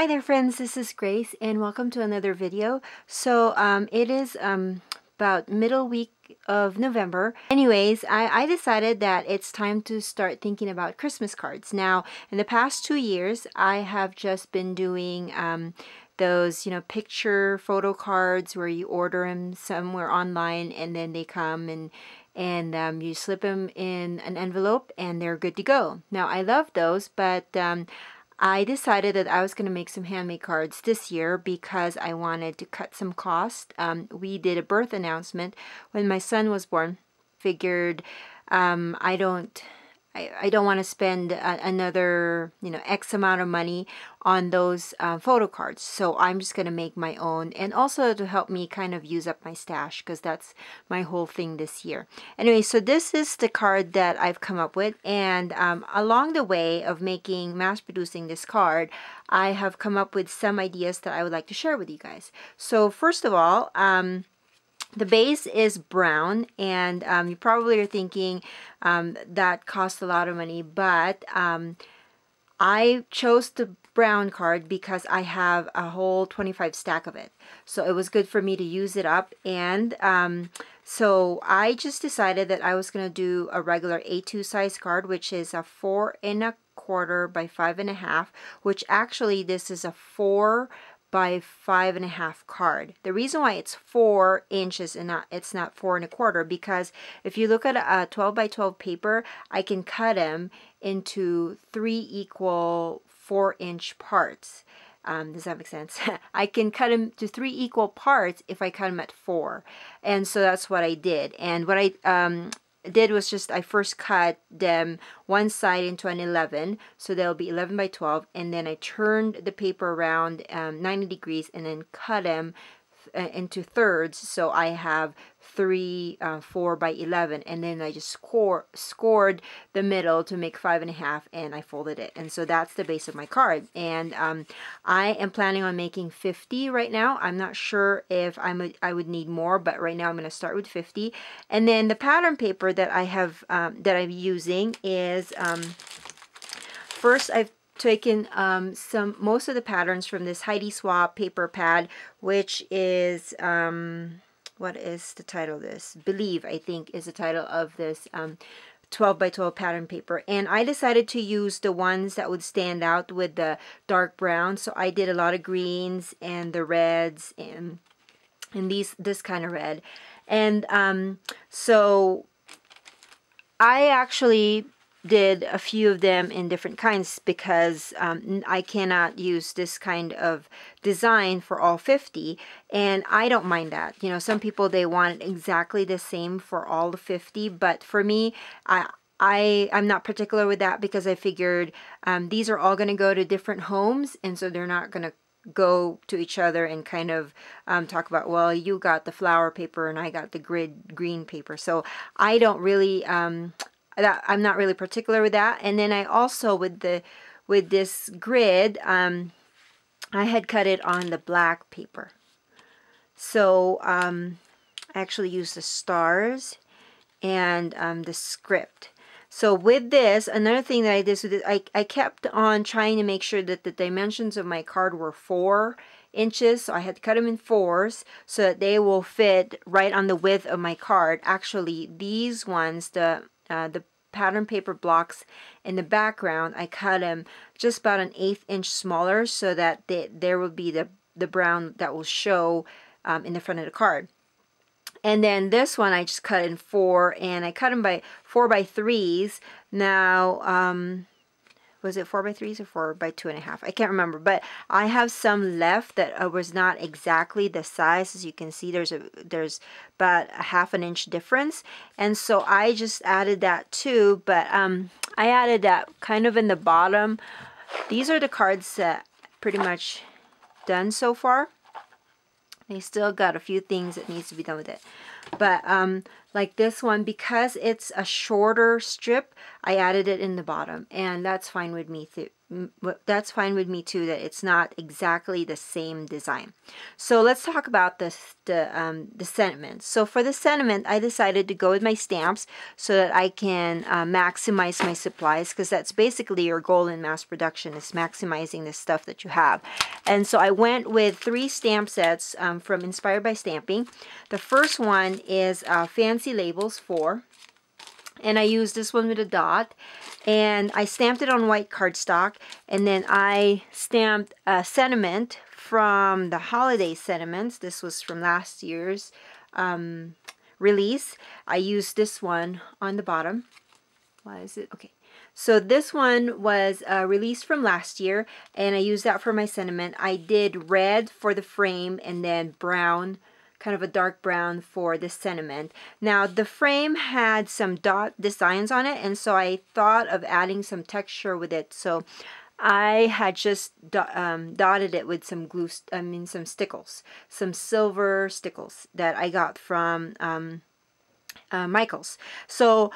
Hi there friends, this is Grace and welcome to another video. So it is about middle week of November. Anyways, I decided that it's time to start thinking about Christmas cards. Now, in the past 2 years, I have just been doing those, picture photo cards where you order them somewhere online and then they come and you slip them in an envelope and they're good to go. Now, I love those, but I decided that I was going to make some handmade cards this year because I wanted to cut some cost. We did a birth announcement when my son was born. Figured I don't want to spend another, X amount of money on those photo cards. So I'm just going to make my own, and also to help me kind of use up my stash because that's my whole thing this year. Anyway, so this is the card that I've come up with, and along the way of mass producing this card, I have come up with some ideas that I would like to share with you guys. So first of all, the base is brown, and you probably are thinking that costs a lot of money, but I chose the brown card because I have a whole 25 stack of it. So it was good for me to use it up, and so I just decided that I was going to do a regular A2 size card, which is a 4 1/4 by 5 1/2, which actually this is a 4 by 5 1/2 card. The reason why it's 4 inches and it's not 4 1/4, because if you look at a 12 by 12 paper, I can cut them into 3 equal 4-inch parts. Does that make sense? I can cut them to 3 equal parts if I cut them at 4, and so that's what I did. And what I did was just I first cut them one side into an 11, so they'll be 11 by 12, and then I turned the paper around 90 degrees and then cut them into thirds, so I have 3 4 by 11, and then I just scored the middle to make 5 1/2, and I folded it, and so that's the base of my card. And I am planning on making 50 right now. I'm not sure if I would need more, but right now I'm going to start with 50. And then the pattern paper that I have that I'm using is first I've taken most of the patterns from this Heidi Swapp paper pad, which is what is the title of this? Believe, I think, is the title of this 12 by 12 pattern paper. And I decided to use the ones that would stand out with the dark brown, so I did a lot of greens and the reds and this kind of red. And so I actually did a few of them in different kinds because I cannot use this kind of design for all 50, and I don't mind that. Some people, they want it exactly the same for all the 50, but for me, I'm not particular with that because I figured these are all going to go to different homes, and so they're not going to go to each other and kind of talk about, well, you got the flower paper and I got the grid green paper. So I don't really I'm not really particular with that. And then I also, with this grid, I had cut it on the black paper. So I actually used the stars and the script. So with this, another thing that I did with this, I kept on trying to make sure that the dimensions of my card were 4 inches. So I had to cut them in 4s so that they will fit right on the width of my card. Actually, these ones, the pattern paper blocks in the background, I cut them just about an 1/8 inch smaller so that there will be the brown that will show in the front of the card. And then this one I just cut in 4, and I cut them by 4 by 3s. Now was it 4 by 3s or 4 by 2 1/2? I can't remember, but I have some left that was not exactly the size. As you can see, there's about a 1/2 inch difference, and so I just added that too. But I added that kind of in the bottom. These are the cards that pretty much done so far. They still got a few things that needs to be done with it. But like this one, because it's a shorter strip, I added it in the bottom, and that's fine with that's fine with me too, that it's not exactly the same design. So let's talk about the sentiments. So for the sentiment, I decided to go with my stamps so that I can maximize my supplies, because that's basically your goal in mass production, is maximizing the stuff that you have. And so I went with 3 stamp sets from Inspired by Stamping. The first one is Fancy Labels 4. And I used this one with a dot, and I stamped it on white cardstock, and then I stamped a sentiment from the holiday sentiments. This was from last year's release. I used this one on the bottom. Why is it? Okay. So this one was released from last year, and I used that for my sentiment. I did red for the frame and then brown, kind of a dark brown, for this sentiment. Now the frame had some dot designs on it, and so I thought of adding some texture with it. So I had just dotted it with some glue, some stickles, some silver stickles that I got from Michaels. So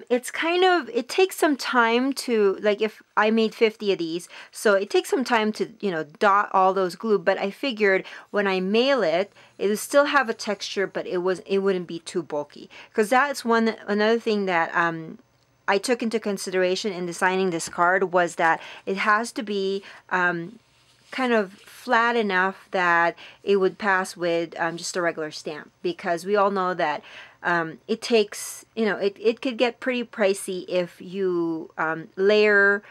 it's kind of, it takes some time to, like, if I made 50 of these, so it takes some time to, you know, dot all those glue. But I figured when I mail it, it would still have a texture, but it wouldn't be too bulky, because that's another thing that I took into consideration in designing this card, was that it has to be kind of flat enough that it would pass with just a regular stamp, because we all know that it takes, you know, it could get pretty pricey if you layer,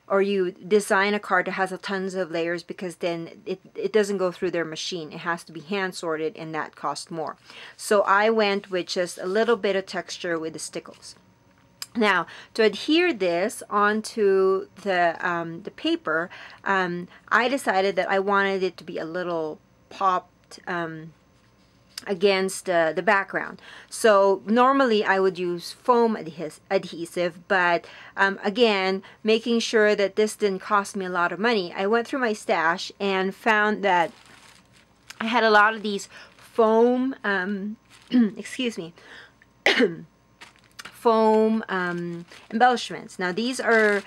or you design a card that has tons of layers, because then it doesn't go through their machine. It has to be hand sorted, and that costs more. So I went with just a little bit of texture with the stickles. Now, to adhere this onto the paper, I decided that I wanted it to be a little popped against the background. So normally I would use foam adhesive, but again, making sure that this didn't cost me a lot of money, I went through my stash and found that I had a lot of these foam, excuse me, foam embellishments. Now these are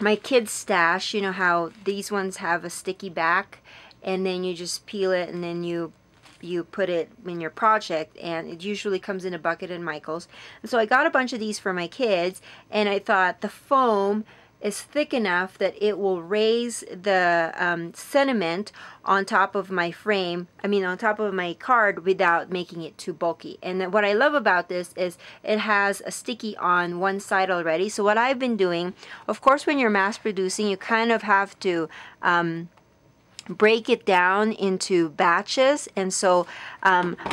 my kids' stash. You know how these ones have a sticky back, and then you just peel it, and then you put it in your project, and it usually comes in a bucket in Michaels. And so I got a bunch of these for my kids, and I thought the foam is thick enough that it will raise the sentiment on top of my frame, on top of my card, without making it too bulky. And then what I love about this is it has a sticky on one side already. So what I've been doing, of course, when you're mass producing, you kind of have to break it down into batches. And so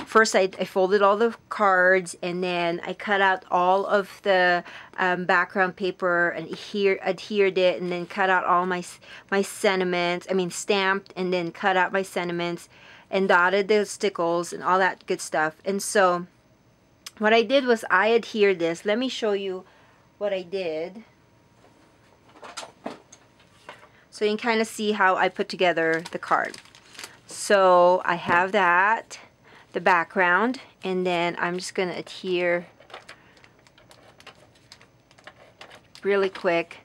first I folded all the cards, and then I cut out all of the background paper and adhered it, and then cut out all my sentiments, stamped, and then cut out my sentiments and dotted the stickles and all that good stuff. And so what I did was I adhered this. Let me show you what I did, so you can kind of see how I put together the card. So I have that, the background, and then I'm just going to adhere really quick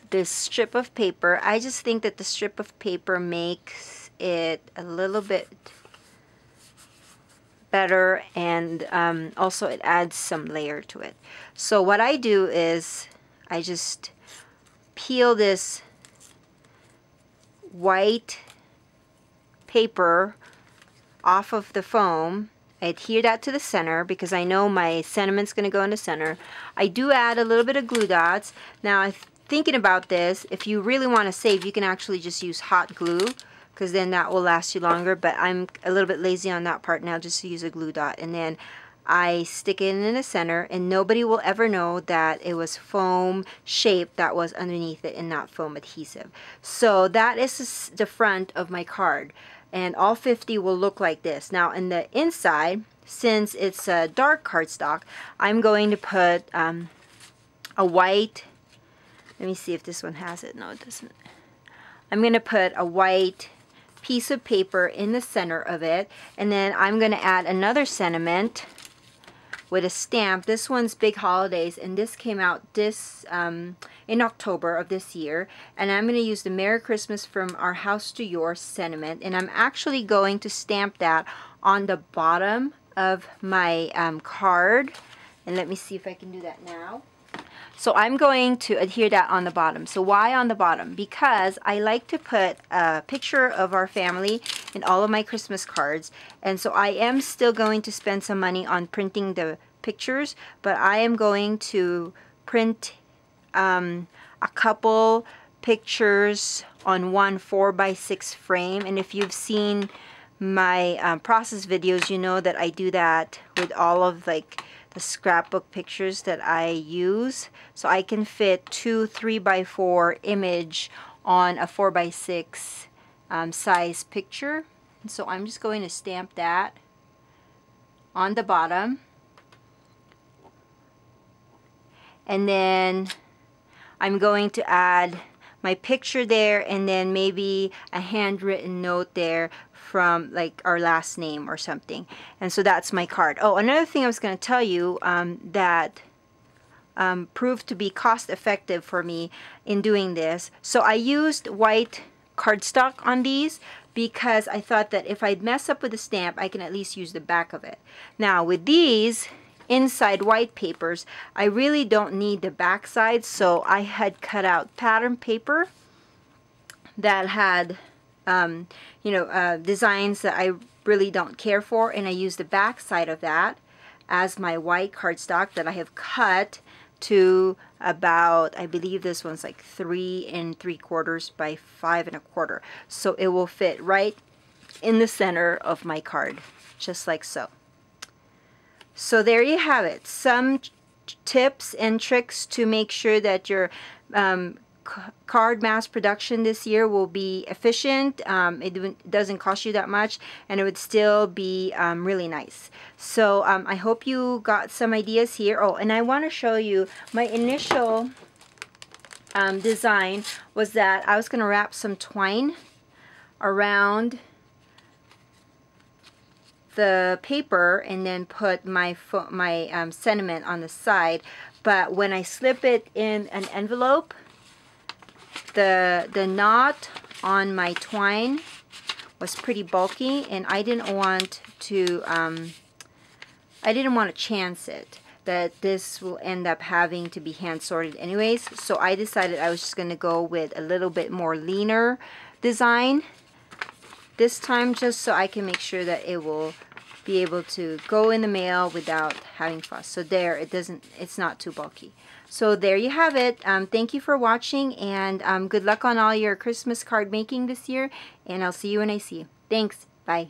this strip of paper. I just think that the strip of paper makes it a little bit better, and also it adds some layer to it. So what I do is I just peel this white paper off of the foam. I adhere that to the center because I know my sentiment's going to go in the center. I do add a little bit of glue dots. Now, I'm thinking about this, if you really want to save, you can actually just use hot glue, because then that will last you longer. But I'm a little bit lazy on that part now, just to use a glue dot. And then I stick it in the center, and nobody will ever know that it was foam shape that was underneath it and not foam adhesive. So that is the front of my card, and all 50 will look like this. Now in the inside, since it's a dark cardstock, I'm going to put a white, let me see if this one has it. No, it doesn't. I'm going to put a white piece of paper in the center of it, and then I'm going to add another sentiment with a stamp. This one's Big Holidays, and this came out this in October of this year. And I'm going to use the Merry Christmas from Our House to Yours sentiment, and I'm actually going to stamp that on the bottom of my card. And let me see if I can do that now. So I'm going to adhere that on the bottom. So why on the bottom? Because I like to put a picture of our family in all of my Christmas cards. And so I am still going to spend some money on printing the pictures, but I am going to print a couple pictures on one 4x6 frame. And if you've seen my process videos, you know that I do that with all of like the scrapbook pictures that I use. So I can fit 2 3x4 image on a 4x6 size picture. And so I'm just going to stamp that on the bottom. And then I'm going to add my picture there, and then maybe a handwritten note there from like our last name or something. And so that's my card. Oh, another thing I was going to tell you that proved to be cost effective for me in doing this. So I used white cardstock on these because I thought that if I'd mess up with the stamp, I can at least use the back of it. Now with these inside white papers, I really don't need the back side, so I had cut out pattern paper that had designs that I really don't care for, and I use the back side of that as my white cardstock that I have cut to about, I believe this one's like 3 3/4 by 5 1/4, so it will fit right in the center of my card, just like so. So there you have it, some tips and tricks to make sure that your card mass production this year will be efficient. It doesn't cost you that much, and it would still be really nice. So I hope you got some ideas here. Oh, and I want to show you my initial design was that I was going to wrap some twine around the paper and then put my sentiment on the side. But when I slip it in an envelope, the knot on my twine was pretty bulky, and I didn't want to chance it that this will end up having to be hand sorted anyways. So I decided I was just going to go with a little bit more leaner design this time, just so I can make sure that it will be able to go in the mail without having fuss. So there, it's not too bulky. So there you have it. Thank you for watching, and good luck on all your Christmas card making this year, and I'll see you when I see you. Thanks. Bye.